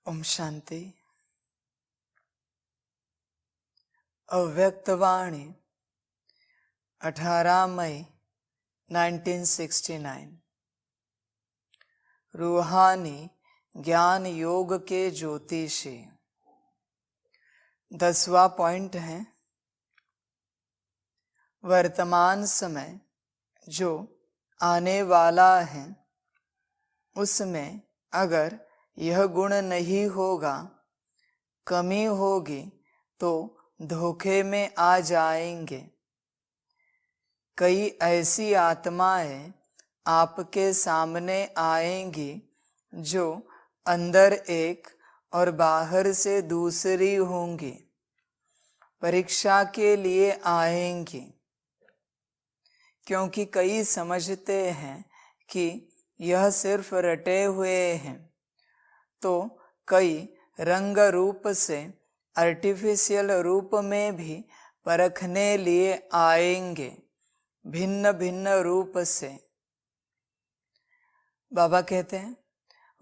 ओम शांति। अव्यक्तवाणी 18 मई 1969। रूहानी ज्ञान योग के ज्योतिषी। 10वां पॉइंट है, वर्तमान समय जो आने वाला है उसमें अगर यह गुण नहीं होगा, कमी होगी तो धोखे में आ जाएंगे। कई ऐसी आत्माएं आपके सामने आएंगी जो अंदर एक और बाहर से दूसरी होंगी। परीक्षा के लिए आएंगी, क्योंकि कई समझते हैं कि यह सिर्फ रटे हुए हैं, तो कई रंग रूप से आर्टिफिशियल रूप में भी परखने लिए आएंगे, भिन्न भिन्न रूप से। बाबा कहते हैं,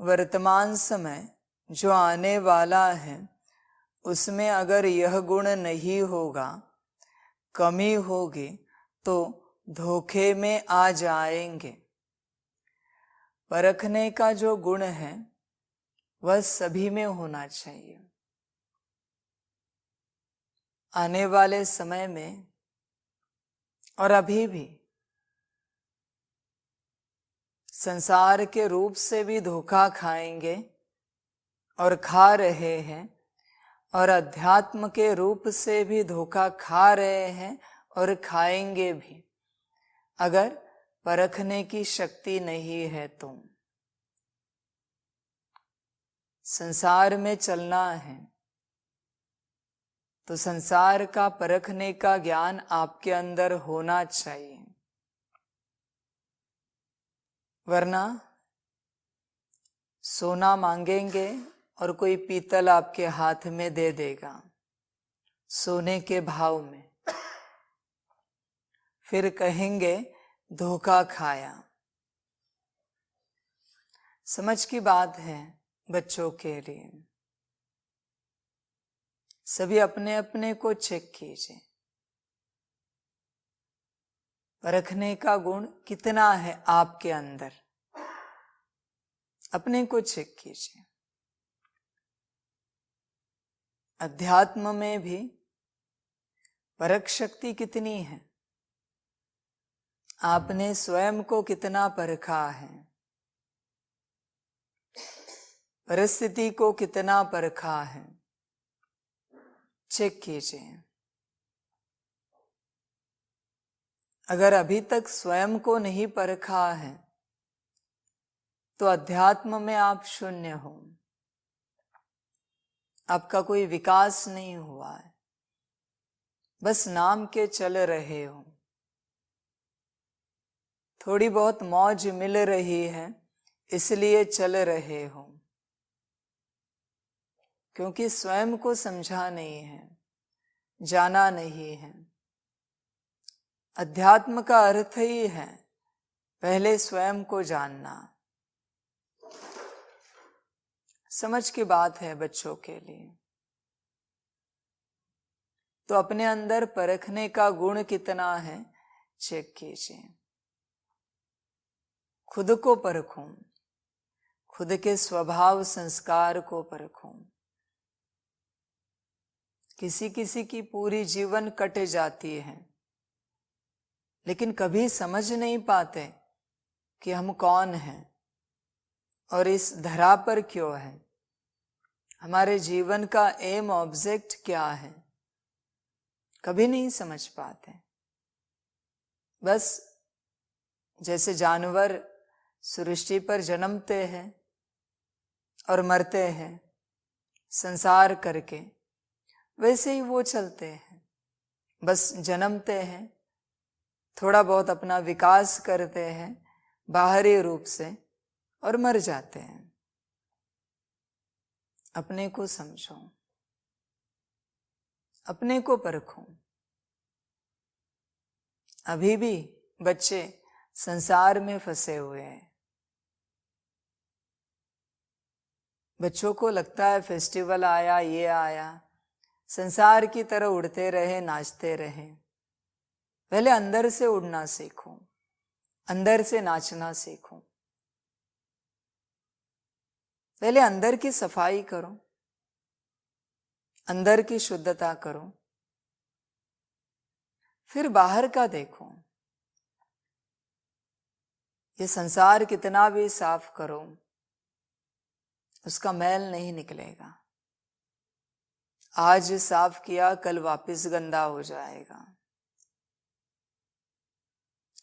वर्तमान समय जो आने वाला है उसमें अगर यह गुण नहीं होगा, कमी होगी तो धोखे में आ जाएंगे। परखने का जो गुण है वह सभी में होना चाहिए। आने वाले समय में और अभी भी संसार के रूप से भी धोखा खाएंगे और खा रहे हैं, और अध्यात्म के रूप से भी धोखा खा रहे हैं और खाएंगे भी, अगर परखने की शक्ति नहीं है तो। संसार में चलना है तो संसार का परखने का ज्ञान आपके अंदर होना चाहिए, वरना सोना मांगेंगे और कोई पीतल आपके हाथ में दे देगा सोने के भाव में, फिर कहेंगे धोखा खाया। समझ की बात है बच्चों के लिए। सभी अपने अपने को चेक कीजिए, परखने का गुण कितना है आपके अंदर, अपने को चेक कीजिए। अध्यात्म में भी परख शक्ति कितनी है, आपने स्वयं को कितना परखा है, परिस्थिति को कितना परखा है, चेक कीजिए। अगर अभी तक स्वयं को नहीं परखा है तो अध्यात्म में आप शून्य हो, आपका कोई विकास नहीं हुआ है, बस नाम के चल रहे हो। थोड़ी बहुत मौज मिल रही है इसलिए चल रहे हो, क्योंकि स्वयं को समझा नहीं है, जाना नहीं है। अध्यात्म का अर्थ ही है पहले स्वयं को जानना। समझ की बात है बच्चों के लिए। तो अपने अंदर परखने का गुण कितना है चेक कीजिए। खुद को परखूं, खुद के स्वभाव संस्कार को परखूं। किसी किसी की पूरी जीवन कट जाती है, लेकिन कभी समझ नहीं पाते कि हम कौन हैं और इस धरा पर क्यों है, हमारे जीवन का एम ऑब्जेक्ट क्या है, कभी नहीं समझ पाते। बस जैसे जानवर सृष्टि पर जन्मते हैं और मरते हैं संसार करके, वैसे ही वो चलते हैं। बस जन्मते हैं, थोड़ा बहुत अपना विकास करते हैं बाहरी रूप से और मर जाते हैं। अपने को समझो, अपने को परखो। अभी भी बच्चे संसार में फंसे हुए हैं, बच्चों को लगता है फेस्टिवल आया, ये आया, संसार की तरह उड़ते रहे, नाचते रहे। पहले अंदर से उड़ना सीखो, अंदर से नाचना सीखो। पहले अंदर की सफाई करो, अंदर की शुद्धता करो, फिर बाहर का देखो। ये संसार कितना भी साफ करो, उसका मैल नहीं निकलेगा। आज साफ किया, कल वापस गंदा हो जाएगा।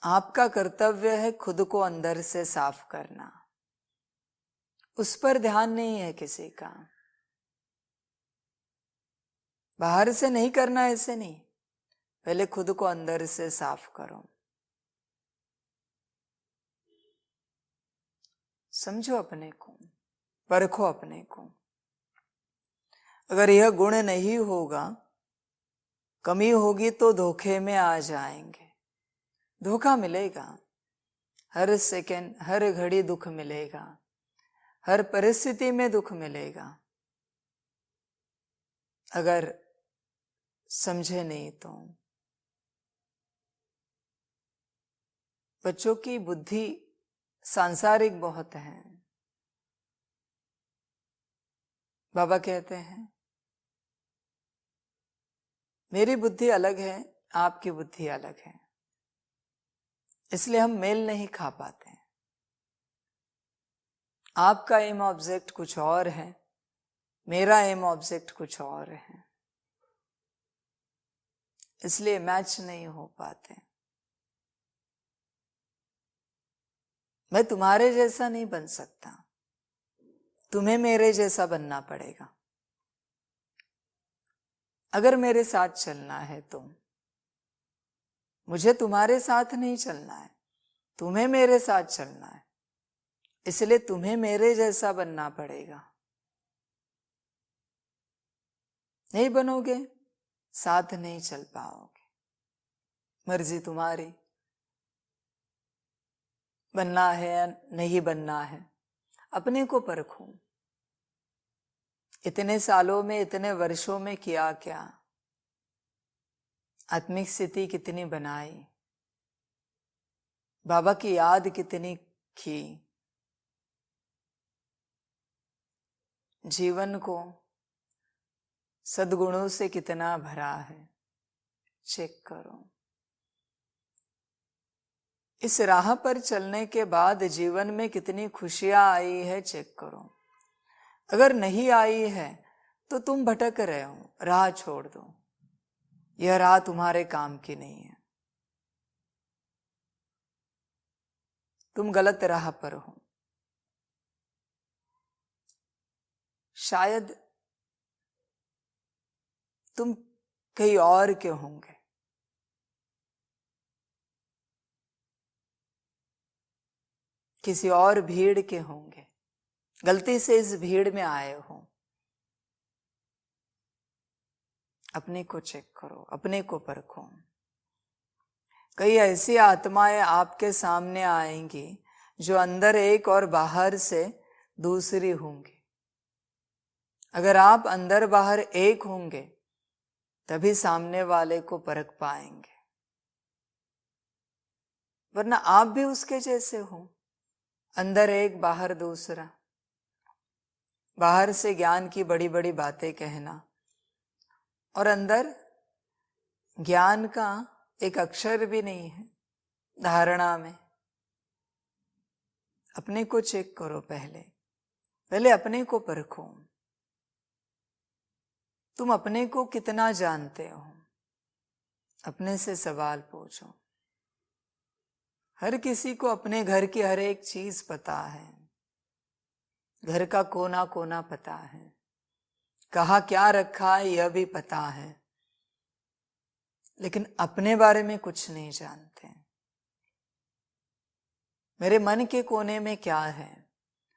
आपका कर्तव्य है खुद को अंदर से साफ करना। उस पर ध्यान नहीं है किसी का। बाहर से नहीं करना, ऐसे नहीं, पहले खुद को अंदर से साफ करो। समझो अपने को, परखो अपने को। अगर यह गुण नहीं होगा, कमी होगी, तो धोखे में आ जाएंगे। धोखा मिलेगा, हर सेकंड, हर घड़ी दुख मिलेगा, हर परिस्थिति में दुख मिलेगा। अगर समझे नहीं तो। बच्चों की बुद्धि सांसारिक बहुत है। बाबा कहते हैं मेरी बुद्धि अलग है, आपकी बुद्धि अलग है, इसलिए हम मेल नहीं खा पाते। आपका एम ऑब्जेक्ट कुछ और है, मेरा एम ऑब्जेक्ट कुछ और है, इसलिए मैच नहीं हो पाते। मैं तुम्हारे जैसा नहीं बन सकता, तुम्हें मेरे जैसा बनना पड़ेगा। अगर मेरे साथ चलना है तो मुझे तुम्हारे साथ नहीं चलना है, तुम्हें मेरे साथ चलना है, इसलिए तुम्हें मेरे जैसा बनना पड़ेगा। नहीं बनोगे, साथ नहीं चल पाओगे। मर्जी तुम्हारी, बनना है या नहीं बनना है, अपने को परखो। इतने सालों में, इतने वर्षों में किया क्या, आत्मिक स्थिति कितनी बनाई, बाबा की याद कितनी की, जीवन को सद्गुणों से कितना भरा है, चेक करो। इस राह पर चलने के बाद जीवन में कितनी खुशियां आई है, चेक करो। अगर नहीं आई है तो तुम भटक रहे हो, राह छोड़ दो। यह राह तुम्हारे काम की नहीं है, तुम गलत राह पर हो। शायद तुम कहीं और के होंगे, किसी और भीड़ के होंगे, गलती से इस भीड़ में आए हो। अपने को चेक करो, अपने को परखो। कई ऐसी आत्माएं आपके सामने आएंगी जो अंदर एक और बाहर से दूसरी होंगी। अगर आप अंदर बाहर एक होंगे तभी सामने वाले को परख पाएंगे, वरना आप भी उसके जैसे हो, अंदर एक बाहर दूसरा। बाहर से ज्ञान की बड़ी बड़ी बातें कहना और अंदर ज्ञान का एक अक्षर भी नहीं है धारणा में। अपने को चेक करो, पहले अपने को परखो। तुम अपने को कितना जानते हो, अपने से सवाल पूछो। हर किसी को अपने घर की हर एक चीज पता है, घर का कोना कोना पता है, कहाँ क्या रखा है यह भी पता है, लेकिन अपने बारे में कुछ नहीं जानते। मेरे मन के कोने में क्या है,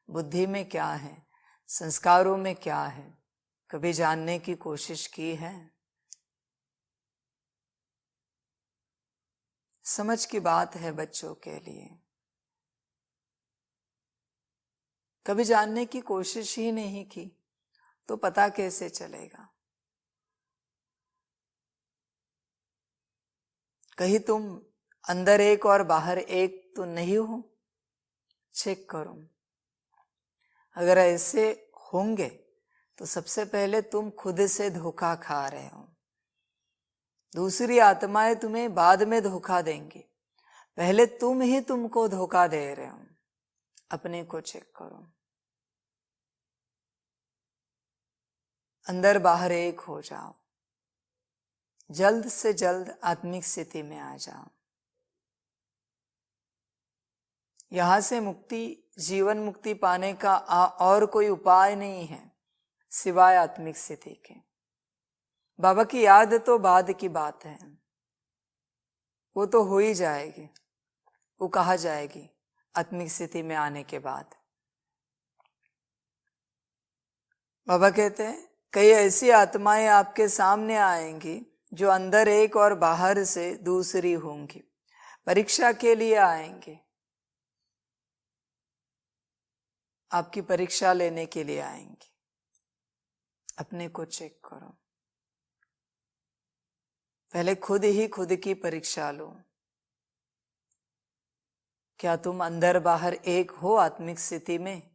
बुद्धि में क्या है, संस्कारों में क्या है, कभी जानने की कोशिश की है? समझ की बात है बच्चों के लिए। कभी जानने की कोशिश ही नहीं की तो पता कैसे चलेगा? कहीं तुम अंदर एक और बाहर एक तो नहीं हो? चेक करो। अगर ऐसे होंगे तो सबसे पहले तुम खुद से धोखा खा रहे हो। दूसरी आत्माएं तुम्हें बाद में धोखा देंगी, पहले तुम ही तुमको धोखा दे रहे हो। अपने को चेक करो। अंदर बाहर एक हो जाओ। जल्द से जल्द आत्मिक स्थिति में आ जाओ। यहां से मुक्ति, जीवन मुक्ति पाने का और कोई उपाय नहीं है सिवाय आत्मिक स्थिति के। बाबा की याद तो बाद की बात है, वो तो हो ही जाएगी, वो कहा जाएगी आत्मिक स्थिति में आने के बाद। बाबा कहते हैं कई ऐसी आत्माएं आपके सामने आएंगी जो अंदर एक और बाहर से दूसरी होंगी। परीक्षा के लिए आएंगे, आपकी परीक्षा लेने के लिए आएंगे। अपने को चेक करो। पहले खुद ही खुद की परीक्षा लो। क्या तुम अंदर बाहर एक हो आत्मिक स्थिति में?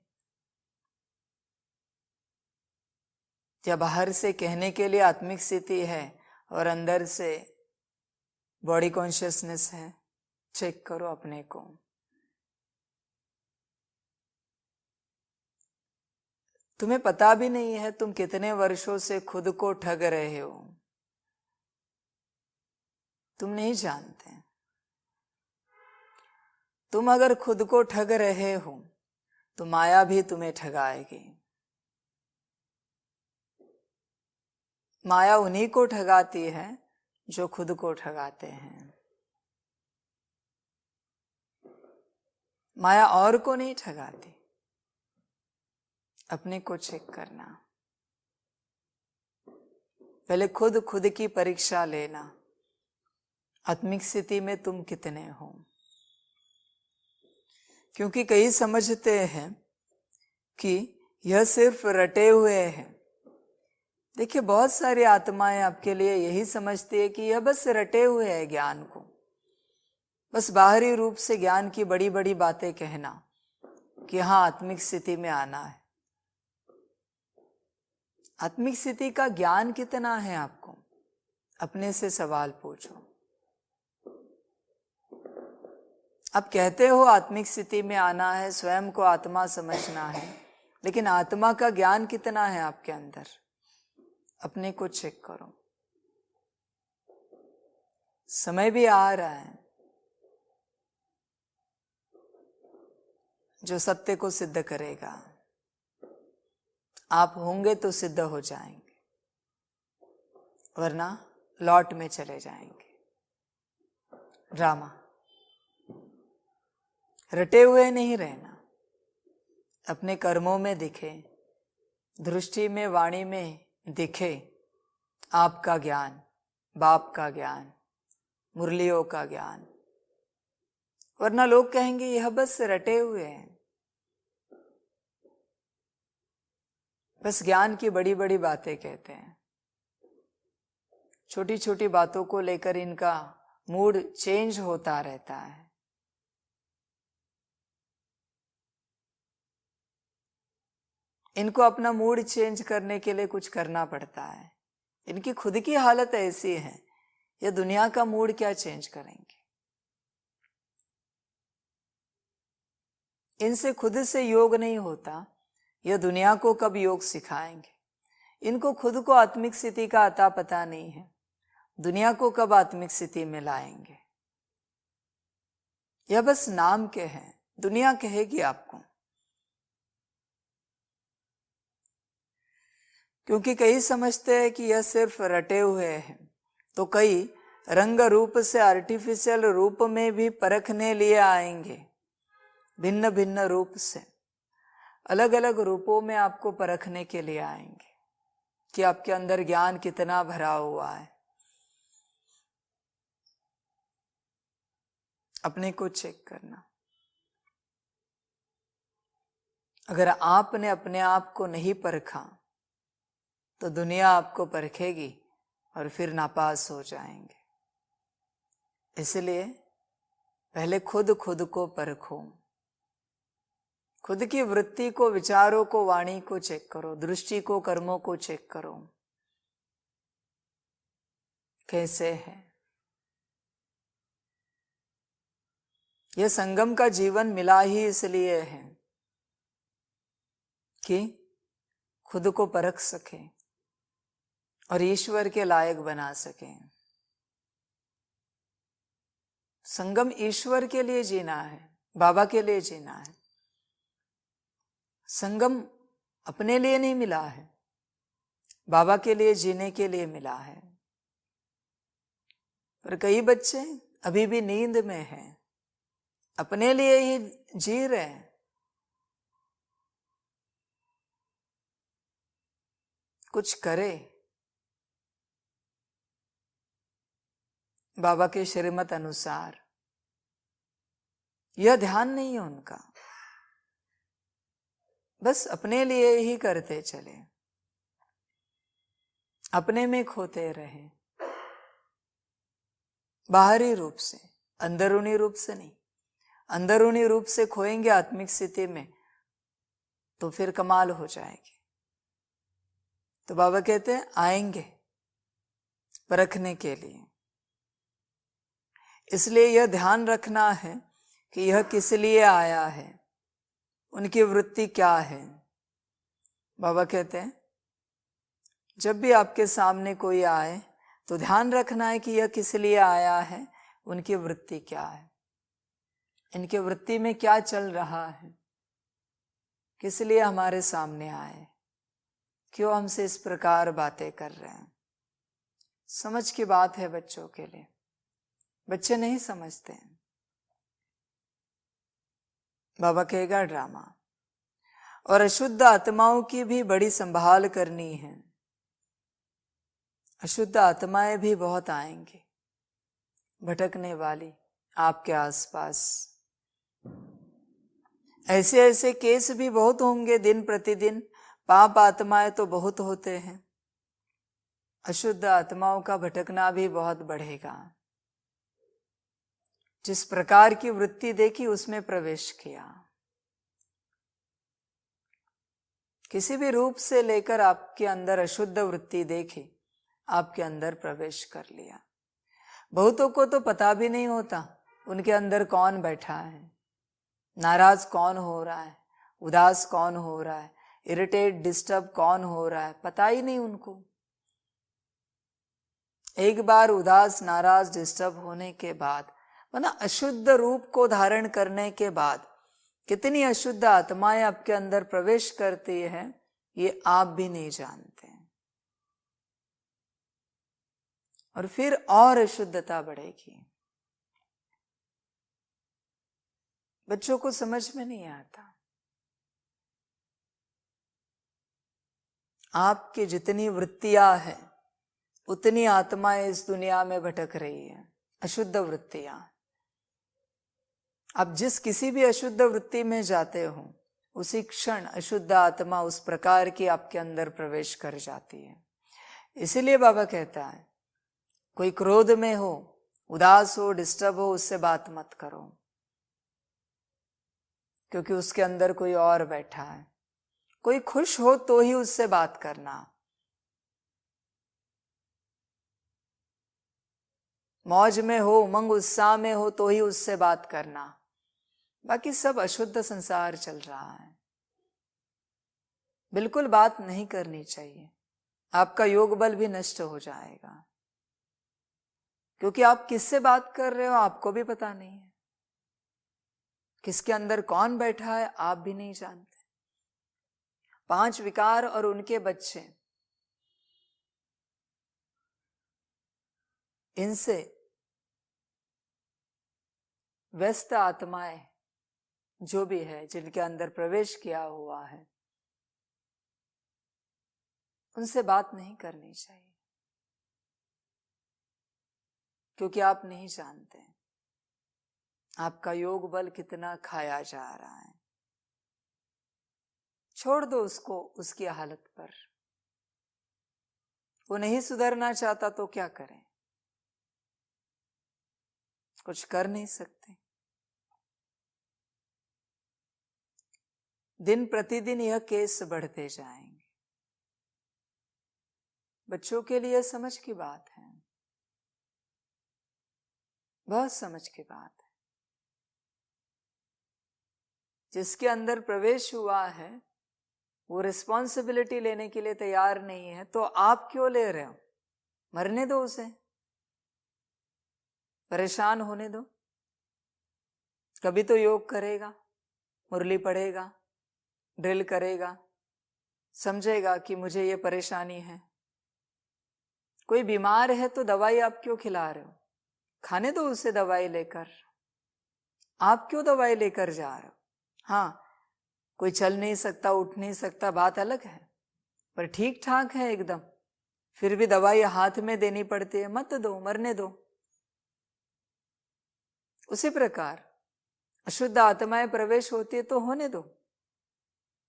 या बाहर से कहने के लिए आत्मिक स्थिति है और अंदर से बॉडी कॉन्शियसनेस है? चेक करो अपने को। तुम्हें पता भी नहीं है तुम कितने वर्षों से खुद को ठग रहे हो। तुम नहीं जानते। तुम अगर खुद को ठग रहे हो तो माया भी तुम्हें ठगाएगी। माया उन्हीं को ठगाती है जो खुद को ठगाते हैं। माया और को नहीं ठगाती। अपने को चेक करना। पहले खुद खुद की परीक्षा लेना। आत्मिक स्थिति में तुम कितने हो? क्योंकि कई समझते हैं कि यह सिर्फ रटे हुए हैं। देखिए, बहुत सारी आत्माएं आपके लिए यही समझती है कि यह बस रटे हुए है ज्ञान को, बस बाहरी रूप से ज्ञान की बड़ी बड़ी बातें कहना कि हाँ आत्मिक स्थिति में आना है। आत्मिक स्थिति का ज्ञान कितना है आपको? अपने से सवाल पूछो। आप कहते हो आत्मिक स्थिति में आना है, स्वयं को आत्मा समझना है, लेकिन आत्मा का ज्ञान कितना है आपके अंदर? अपने को चेक करो। समय भी आ रहा है जो सत्य को सिद्ध करेगा। आप होंगे तो सिद्ध हो जाएंगे, वरना लौट में चले जाएंगे। ड्रामा रटे हुए नहीं रहना। अपने कर्मों में दिखे, दृष्टि में, वाणी में दिखे आपका ज्ञान, बाप का ज्ञान, मुरलियों का ज्ञान, वरना लोग कहेंगे यह बस रटे हुए हैं। बस ज्ञान की बड़ी बड़ी बातें कहते हैं। छोटी छोटी बातों को लेकर इनका मूड चेंज होता रहता है। इनको अपना मूड चेंज करने के लिए कुछ करना पड़ता है। इनकी खुद की हालत ऐसी है, ये दुनिया का मूड क्या चेंज करेंगे? इनसे खुद से योग नहीं होता, यह दुनिया को कब योग सिखाएंगे? इनको खुद को आत्मिक स्थिति का अता पता नहीं है, दुनिया को कब आत्मिक स्थिति में लाएंगे? यह बस नाम के हैं, दुनिया कहेगी आपको। क्योंकि कई समझते हैं कि यह सिर्फ रटे हुए हैं, तो कई रंग रूप से आर्टिफिशियल रूप में भी परखने लिए आएंगे। भिन्न भिन्न रूप से, अलग अलग रूपों में आपको परखने के लिए आएंगे कि आपके अंदर ज्ञान कितना भरा हुआ है। अपने को चेक करना। अगर आपने अपने आप को नहीं परखा तो दुनिया आपको परखेगी और फिर नापास हो जाएंगे। इसलिए पहले खुद को परखो। खुद की वृत्ति को, विचारों को, वाणी को चेक करो, दृष्टि को, कर्मों को चेक करो, कैसे है। यह संगम का जीवन मिला ही इसलिए है कि खुद को परख सके और ईश्वर के लायक बना सके। संगम ईश्वर के लिए जीना है, बाबा के लिए जीना है। संगम अपने लिए नहीं मिला है, बाबा के लिए जीने के लिए मिला है। पर कई बच्चे अभी भी नींद में हैं, अपने लिए ही जी रहे हैं। कुछ करे, बाबा के श्रीमत अनुसार। यह ध्यान नहीं है उनका, बस अपने लिए ही करते चले, अपने में खोते रहे, बाहरी रूप से, अंदरूनी रूप से नहीं। अंदरूनी रूप से खोएंगे आत्मिक स्थिति में तो फिर कमाल हो जाएगी। तो बाबा कहते हैं आएंगे परखने के लिए। इसलिए यह ध्यान रखना है कि यह किस लिए आया है, उनकी वृत्ति क्या है। बाबा कहते हैं जब भी आपके सामने कोई आए तो ध्यान रखना है कि यह किस लिए आया है, उनकी वृत्ति क्या है, इनके वृत्ति में क्या चल रहा है, किस लिए हमारे सामने आए, क्यों हमसे इस प्रकार बातें कर रहे हैं। समझ की बात है बच्चों के लिए, बच्चे नहीं समझते हैं। बाबा कहेगा ड्रामा। और अशुद्ध आत्माओं की भी बड़ी संभाल करनी है। अशुद्ध आत्माएं भी बहुत आएंगी भटकने वाली आपके आसपास। ऐसे ऐसे केस भी बहुत होंगे दिन प्रतिदिन। पाप आत्माएं तो बहुत होते हैं, अशुद्ध आत्माओं का भटकना भी बहुत बढ़ेगा। जिस प्रकार की वृत्ति देखी उसमें प्रवेश किया। किसी भी रूप से लेकर आपके अंदर अशुद्ध वृत्ति देखी, आपके अंदर प्रवेश कर लिया। बहुतों को तो पता भी नहीं होता उनके अंदर कौन बैठा है, नाराज कौन हो रहा है, उदास कौन हो रहा है, इरिटेट डिस्टर्ब कौन हो रहा है, पता ही नहीं उनको। एक बार उदास, नाराज, डिस्टर्ब होने के बाद, मतलब अशुद्ध रूप को धारण करने के बाद कितनी अशुद्ध आत्माएं आपके अंदर प्रवेश करती है ये आप भी नहीं जानते। और फिर और अशुद्धता बढ़ेगी। बच्चों को समझ में नहीं आता। आपकी जितनी वृत्तियां हैं उतनी आत्माएं इस दुनिया में भटक रही है, अशुद्ध वृत्तियां। आप जिस किसी भी अशुद्ध वृत्ति में जाते हो उसी क्षण अशुद्ध आत्मा उस प्रकार की आपके अंदर प्रवेश कर जाती है। इसीलिए बाबा कहता है कोई क्रोध में हो, उदास हो, डिस्टर्ब हो, उससे बात मत करो, क्योंकि उसके अंदर कोई और बैठा है। कोई खुश हो तो ही उससे बात करना। मौज में हो, उमंग उत्साह में हो तो ही उससे बात करना। बाकी सब अशुद्ध संसार चल रहा है, बिल्कुल बात नहीं करनी चाहिए। आपका योग बल भी नष्ट हो जाएगा, क्योंकि आप किससे बात कर रहे हो आपको भी पता नहीं है। किसके अंदर कौन बैठा है आप भी नहीं जानते। 5 विकार और उनके बच्चे, इनसे व्यस्त आत्माएं जो भी है, जिनके अंदर प्रवेश किया हुआ है, उनसे बात नहीं करनी चाहिए, क्योंकि आप नहीं जानते आपका योग बल कितना खाया जा रहा है। छोड़ दो उसको उसकी हालत पर। वो नहीं सुधरना चाहता तो क्या करें? कुछ कर नहीं सकते। दिन प्रतिदिन यह केस बढ़ते जाएंगे। बच्चों के लिए समझ की बात है, बहुत समझ की बात है। जिसके अंदर प्रवेश हुआ है वो रिस्पॉन्सिबिलिटी लेने के लिए तैयार नहीं है, तो आप क्यों ले रहे हो? मरने दो उसे, परेशान होने दो। कभी तो योग करेगा, मुरली पढ़ेगा, ड्रिल करेगा, समझेगा कि मुझे ये परेशानी है। कोई बीमार है तो दवाई आप क्यों खिला रहे हो? खाने दो उसे दवाई लेकर। आप क्यों दवाई लेकर जा रहे हो? हाँ, कोई चल नहीं सकता, उठ नहीं सकता, बात अलग है, पर ठीक ठाक है एकदम, फिर भी दवाई हाथ में देनी पड़ती है। मत दो, मरने दो। उसी प्रकार अशुद्ध आत्माएं प्रवेश होती है तो होने दो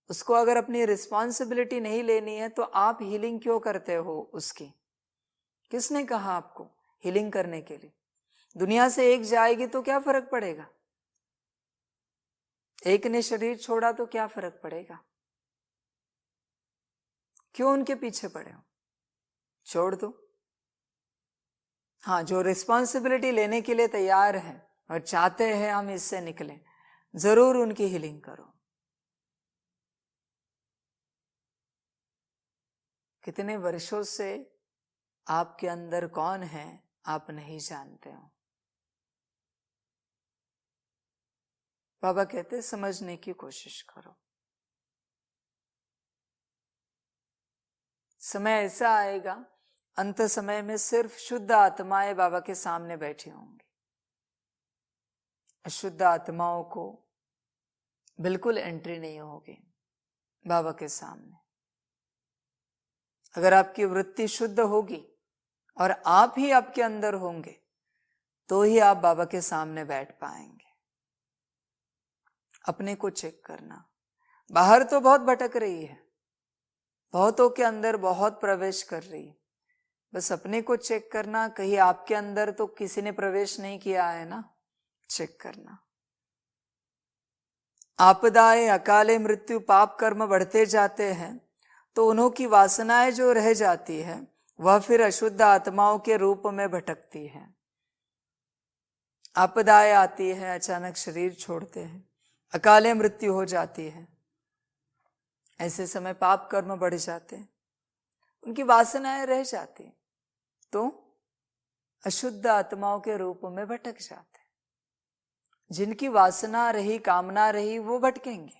उसको। अगर अपनी रिस्पॉन्सिबिलिटी नहीं लेनी है तो आप हीलिंग क्यों करते हो उसकी? किसने कहा आपको हीलिंग करने के लिए? दुनिया से एक जाएगी तो क्या फर्क पड़ेगा? एक ने शरीर छोड़ा तो क्या फर्क पड़ेगा? क्यों उनके पीछे पड़े हो? छोड़ दो। हाँ, जो रिस्पॉन्सिबिलिटी लेने के लिए तैयार है और चाहते हैं हम इससे निकलें, जरूर उनकी हीलिंग करो। कितने वर्षों से आपके अंदर कौन है आप नहीं जानते हो। बाबा कहते समझने की कोशिश करो। समय ऐसा आएगा, अंत समय में सिर्फ शुद्ध आत्माएं बाबा के सामने बैठी होंगी। अशुद्ध आत्माओं को बिल्कुल एंट्री नहीं होगी बाबा के सामने। अगर आपकी वृत्ति शुद्ध होगी और आप ही आपके अंदर होंगे तो ही आप बाबा के सामने बैठ पाएंगे। अपने को चेक करना। बाहर तो बहुत भटक रही है, बहुतों के अंदर बहुत प्रवेश कर रही है, बस अपने को चेक करना। कहीं आपके अंदर तो किसी ने प्रवेश नहीं किया है ना, चेक करना। आपदाएं, अकाले मृत्यु, पाप कर्म बढ़ते जाते हैं तो उन्हों की वासनाएं जो रह जाती है वह फिर अशुद्ध आत्माओं के रूप में भटकती है। आपदाएं आती है, अचानक शरीर छोड़ते हैं, अकाले मृत्यु हो जाती है, ऐसे समय पाप कर्म बढ़ जाते हैं, उनकी वासनाएं रह जाती हैं तो अशुद्ध आत्माओं के रूप में भटक जाते हैं। जिनकी वासना रही, कामना रही, वो भटकेंगे।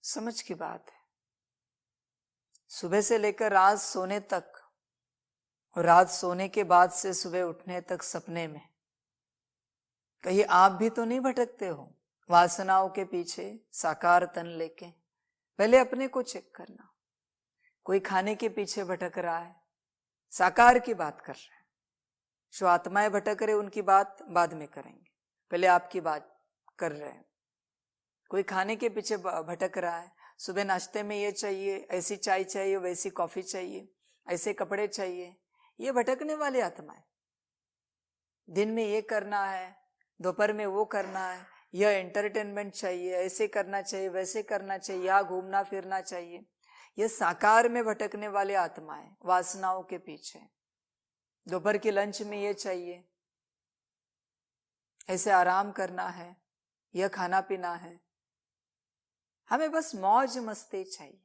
समझ की बात है। सुबह से लेकर रात सोने तक और रात सोने के बाद से सुबह उठने तक सपने में कहीं आप भी तो नहीं भटकते हो वासनाओं के पीछे साकार तन लेके? पहले अपने को चेक करना। कोई खाने के पीछे भटक रहा है, साकार की बात कर रहे हैं। जो आत्माएं भटक रहे उनकी बात बाद में करेंगे, पहले आपकी बात कर रहे हैं। कोई खाने के पीछे भटक रहा है, सुबह नाश्ते में ये चाहिए, ऐसी चाय चाहिए, वैसी कॉफी चाहिए, ऐसे कपड़े चाहिए, ये भटकने वाली आत्माएं। दिन में ये करना है, दोपहर में वो करना है, यह एंटरटेनमेंट चाहिए, ऐसे करना चाहिए, वैसे करना चाहिए, यहाँ घूमना फिरना चाहिए। ये साकार में भटकने वाली आत्माएं वासनाओं के पीछे। दोपहर के लंच में ये चाहिए, ऐसे आराम करना है, यह खाना पीना है, हमें बस मौज मस्ती चाहिए,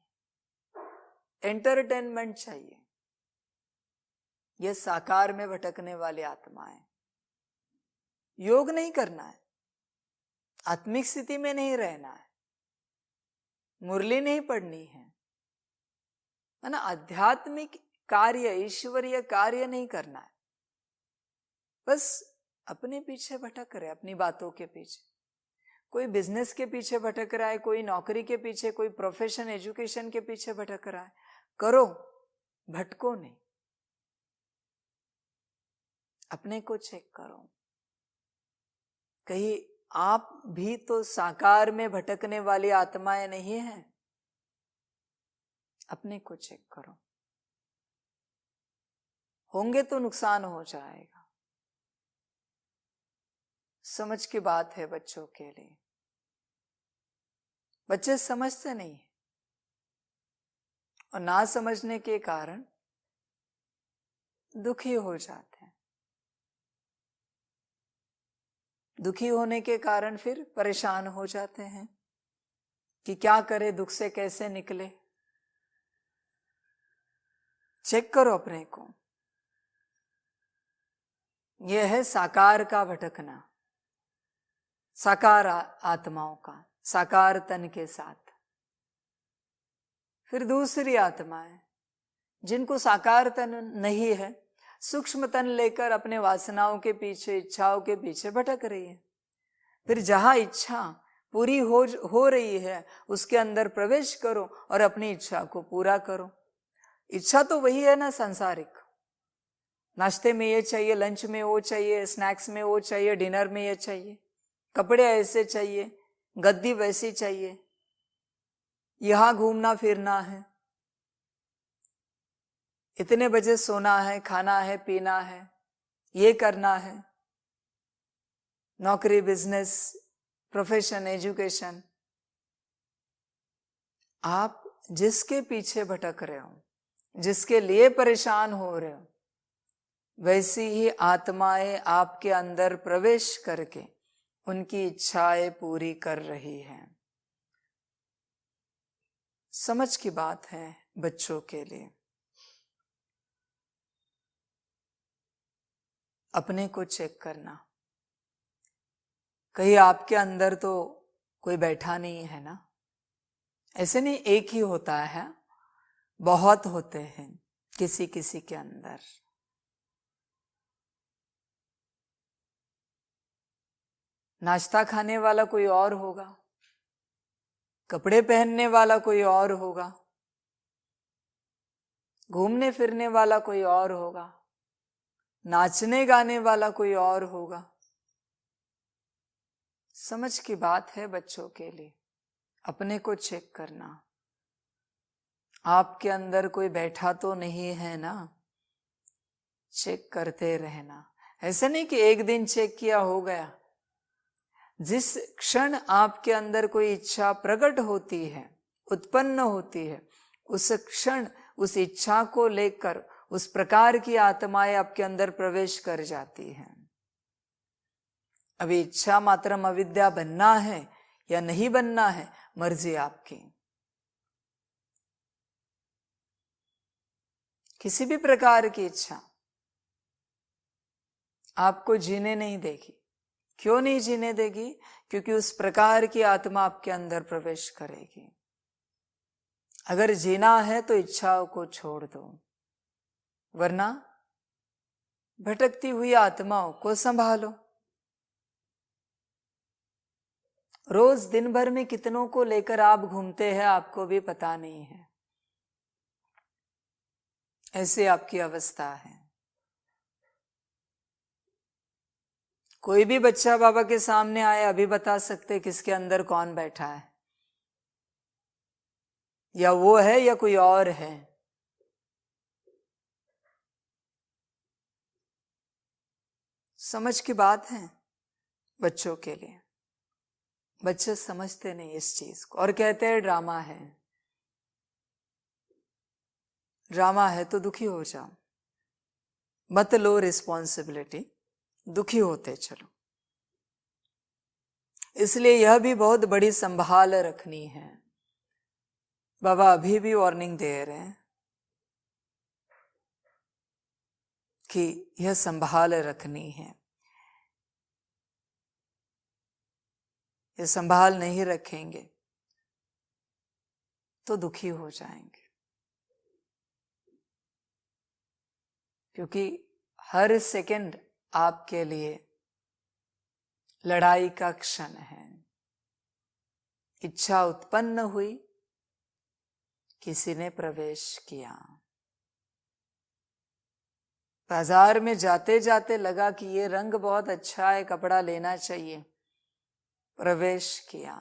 एंटरटेनमेंट चाहिए। यह साकार में भटकने वाली आत्माएं। योग नहीं करना है, आत्मिक स्थिति में नहीं रहना है, मुरली नहीं पढ़नी है ना, आध्यात्मिक कार्य, ईश्वरीय कार्य नहीं करना है। बस अपने पीछे भटक रहे, अपनी बातों के पीछे। कोई बिजनेस के पीछे भटक रहा है, कोई नौकरी के पीछे, कोई प्रोफेशन एजुकेशन के पीछे भटक रहा है। करो, भटको नहीं। अपने को चेक करो। कहीं आप भी तो साकार में भटकने वाली आत्माएं नहीं हैं? अपने को चेक करो। होंगे तो नुकसान हो जाएगा। समझ की बात है बच्चों के लिए। बच्चे समझते नहीं है और ना समझने के कारण दुखी हो जाते हैं। दुखी होने के कारण फिर परेशान हो जाते हैं कि क्या करे, दुख से कैसे निकले। चेक करो अपने को। यह है साकार का भटकना, साकार आत्माओं का, साकार तन के साथ। फिर दूसरी आत्माएं जिनको साकार तन नहीं है, सूक्ष्म तन लेकर अपने वासनाओं के पीछे, इच्छाओं के पीछे भटक रही है। फिर जहां इच्छा पूरी हो रही है उसके अंदर प्रवेश करो और अपनी इच्छा को पूरा करो। इच्छा तो वही है ना, सांसारिक। नाश्ते में ये चाहिए, लंच में वो चाहिए, स्नैक्स में वो चाहिए, डिनर में ये चाहिए, कपड़े ऐसे चाहिए, गद्दी वैसी चाहिए, यहां घूमना फिरना है, इतने बजे सोना है, खाना है, पीना है, ये करना है, नौकरी, बिजनेस, प्रोफेशन, एजुकेशन। आप जिसके पीछे भटक रहे हो, जिसके लिए परेशान हो रहे हो, वैसी ही आत्माएं आपके अंदर प्रवेश करके उनकी इच्छाएं पूरी कर रही हैं। समझ की बात है बच्चों के लिए। अपने को चेक करना, कहीं आपके अंदर तो कोई बैठा नहीं है ना? ऐसे नहीं एक ही होता है, बहुत होते हैं किसी किसी के अंदर। नाश्ता खाने वाला कोई और होगा, कपड़े पहनने वाला कोई और होगा, घूमने फिरने वाला कोई और होगा, नाचने गाने वाला कोई और होगा। समझ की बात है बच्चों के लिए। अपने को चेक करना, आपके अंदर कोई बैठा तो नहीं है ना? चेक करते रहना। ऐसा नहीं कि एक दिन चेक किया हो गया। जिस क्षण आपके अंदर कोई इच्छा प्रकट होती है, उत्पन्न होती है, उस क्षण उस इच्छा को लेकर उस प्रकार की आत्माएं आपके अंदर प्रवेश कर जाती हैं। अभी इच्छा मात्रम अविद्या बनना है या नहीं बनना है, मर्जी आपकी। किसी भी प्रकार की इच्छा आपको जीने नहीं देगी। क्यों नहीं जीने देगी? क्योंकि उस प्रकार की आत्मा आपके अंदर प्रवेश करेगी। अगर जीना है तो इच्छाओं को छोड़ दो, वरना भटकती हुई आत्माओं को संभालो। रोज दिन भर में कितनों को लेकर आप घूमते हैं, आपको भी पता नहीं है। ऐसे आपकी अवस्था है। कोई भी बच्चा बाबा के सामने आए, अभी बता सकते किसके अंदर कौन बैठा है, या वो है या कोई और है। समझ की बात है बच्चों के लिए। बच्चे समझते नहीं इस चीज को और कहते हैं ड्रामा है। ड्रामा है तो दुखी हो जाओ, मत लो रिस्पॉन्सिबिलिटी, दुखी होते चलो। इसलिए यह भी बहुत बड़ी संभाल रखनी है। बाबा अभी भी वार्निंग दे रहे हैं कि यह संभाल रखनी है। ये संभाल नहीं रखेंगे तो दुखी हो जाएंगे, क्योंकि हर सेकंड आपके लिए लड़ाई का क्षण है। इच्छा उत्पन्न हुई, किसी ने प्रवेश किया। बाजार में जाते जाते लगा कि ये रंग बहुत अच्छा है, कपड़ा लेना चाहिए। प्रवेश किया।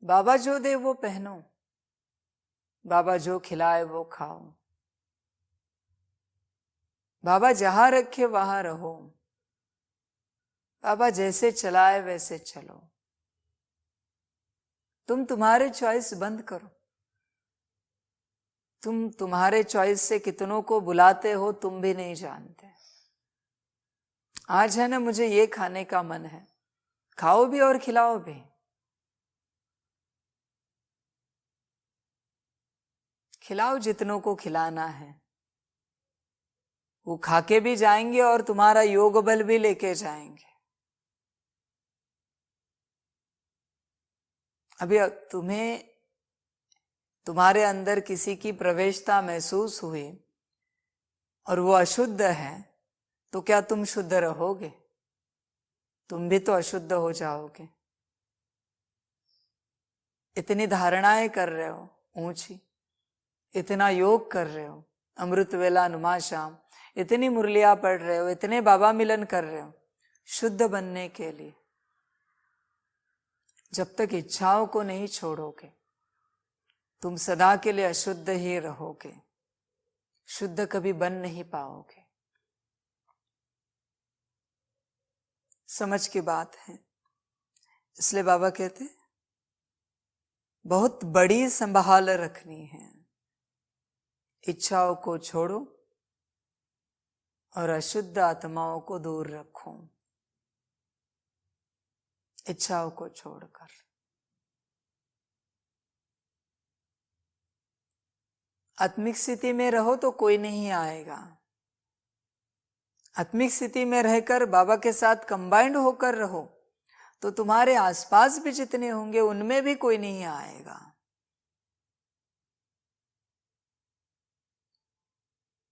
बाबा जो दे वो पहनो, बाबा जो खिलाए वो खाओ, बाबा जहां रखे वहां रहो, बाबा जैसे चलाए वैसे चलो। तुम तुम्हारे चॉइस बंद करो। तुम तुम्हारे चॉइस से कितनों को बुलाते हो तुम भी नहीं जानते। आज है ना मुझे ये खाने का मन है, खाओ भी और खिलाओ भी। खिलाओ जितनों को खिलाना है, वो खाके भी जाएंगे और तुम्हारा योग बल भी लेके जाएंगे। अभी तुम्हें तुम्हारे अंदर किसी की प्रवेशता महसूस हुई और वो अशुद्ध है, तो क्या तुम शुद्ध रहोगे? तुम भी तो अशुद्ध हो जाओगे। इतनी धारणाएं कर रहे हो ऊंची, इतना योग कर रहे हो, अमृत वेला नुमा शाम, इतनी मुरलियां पढ़ रहे हो, इतने बाबा मिलन कर रहे हो शुद्ध बनने के लिए। जब तक इच्छाओं को नहीं छोड़ोगे तुम सदा के लिए अशुद्ध ही रहोगे, शुद्ध कभी बन नहीं पाओगे। समझ की बात है। इसलिए बाबा कहते बहुत बड़ी संभाल रखनी है। इच्छाओं को छोड़ो और अशुद्ध आत्माओं को दूर रखो। इच्छाओं को छोड़कर आत्मिक स्थिति में रहो तो कोई नहीं आएगा। आत्मिक स्थिति में रहकर बाबा के साथ कंबाइंड होकर रहो तो तुम्हारे आसपास भी जितने होंगे उनमें भी कोई नहीं आएगा।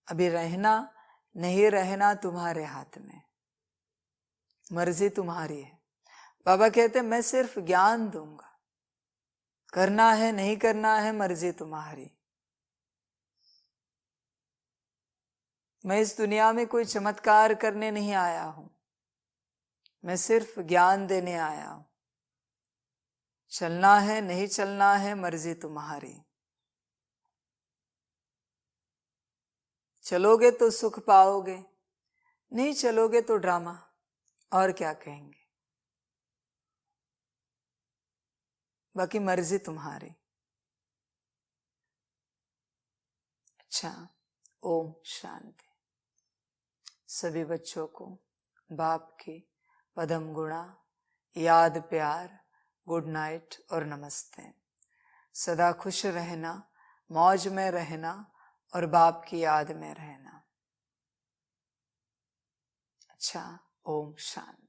अभी रहना नहीं रहना तुम्हारे हाथ में, मर्जी तुम्हारी है। बाबा कहते मैं सिर्फ ज्ञान दूंगा, करना है नहीं करना है मर्जी तुम्हारी। मैं इस दुनिया में कोई चमत्कार करने नहीं आया हूं, मैं सिर्फ ज्ञान देने आया हूं। चलना है नहीं चलना है मर्जी तुम्हारी। चलोगे तो सुख पाओगे, नहीं चलोगे तो ड्रामा। और क्या कहेंगे, बाकी मर्जी तुम्हारी। अच्छा, ओम शांति। सभी बच्चों को बाप की पदम गुणा, याद, प्यार, गुड नाइट और नमस्ते। सदा खुश रहना, मौज में रहना और बाप की याद में रहना। अच्छा, ओम शांति।